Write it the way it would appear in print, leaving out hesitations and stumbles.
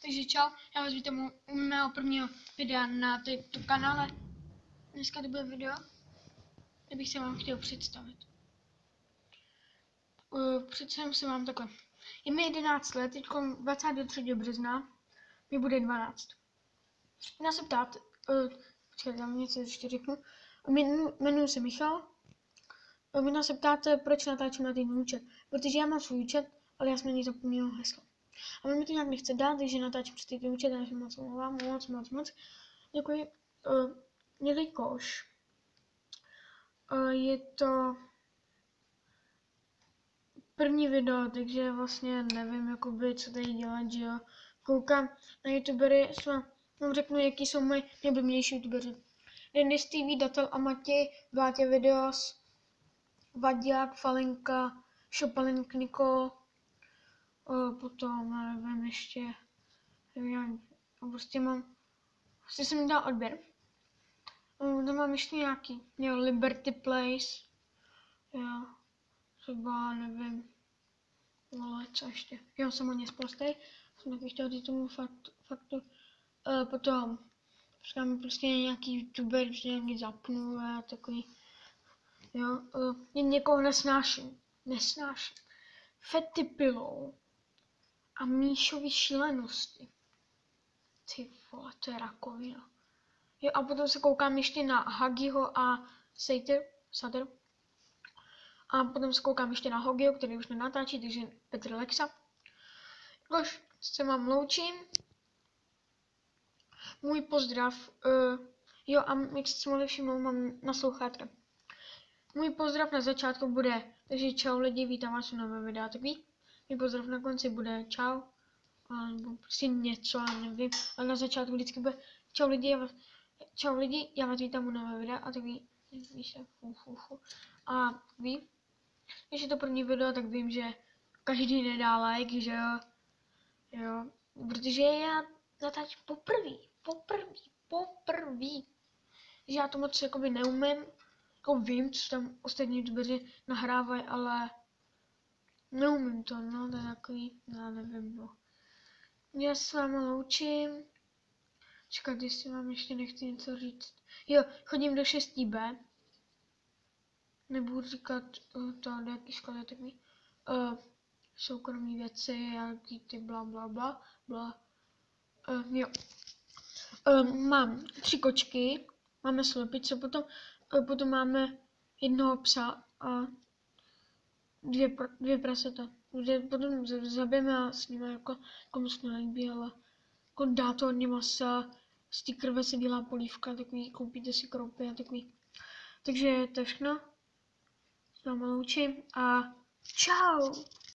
Takže čau, já vás vítám u mého prvního videa na této kanále. Dneska to bude video, kde bych se vám chtěl představit. Představím se vám takhle. Je mi 11 let, teď 23. března, mi bude 12. Měla se ptát, počkejte, já něco ještě řeknu. Jmenuji se Michal. Měla se ptáte, proč natáčím na ten účet. Protože já mám svůj účet, ale já jsem na něj zapomněl heslo. A mi to nějak nechce dát, takže natáčím přes ten účet, takže moc omlouvám, moc. Děkuji. Jelikož je to první video, takže vlastně nevím, jakoby, co tady dělat, že jo. Koukám na youtubery, vám řeknu, jaký jsou moji nejoblíbenější youtubeři. Dennis TV, Datel a Matěj, Vlátě Videos, Vadák, Falenka, Šopalink, Nikol, potom, nevím, ještě, prostě jsem dal odběr. Tam mám ještě nějaký, jo, Liberty Place, jo, třeba, nevím, ale co ještě, jo, jsem hodně sprostej, jsem taky chtěl říct tomu faktu, potom, říkám prostě nějaký youtuber, že nějaký zapnu a takový, jo, někoho nesnáším, Fetty Pillow a Míšovy šílenosti, ty vole, to je rakovina. Jo, a potom se koukám ještě na Hagiho a Sater. A potom se koukám ještě na Hogiho, který už nenatáčí, takže Petr Lexa. Jakož se vám loučím. Můj pozdrav. Jo, a jak jste si mohli všimnout, mám naslouchátka. Můj pozdrav na začátku bude, takže čau lidi, vítám vás u nového videa, takový. Můj pozdrav na konci bude čau. Nebo prostě něco, já nevím. Ale na začátku vždycky bude čau lidi, já vás vítám u nového videa a takový, víš, a ví, když je to první video, tak vím, že každý nedá like, že jo, protože já natáčím poprvé, že já to moc jakoby neumím, jako vím, co tam ostatní youtubeři nahrávají, ale neumím to, no, to je takový, já nevím, no. Já se s vámi loučím. Čekat, jestli vám ještě nechci něco říct. Jo, chodím do 6B. Nebudu říkat to, do jaký školy, takový soukromí věci, jaký ty bla. Jo. Mám 3 kočky, máme slepice, potom máme jednoho psa a 2 prasata. Potom zabijeme a s nimi jako komu se nelíbí, ale jako dá to hodně masa, z té krve se dělá polívka, takový, koupíte si kroupy a takový. Takže to je všechno. S vámi loučím a čau!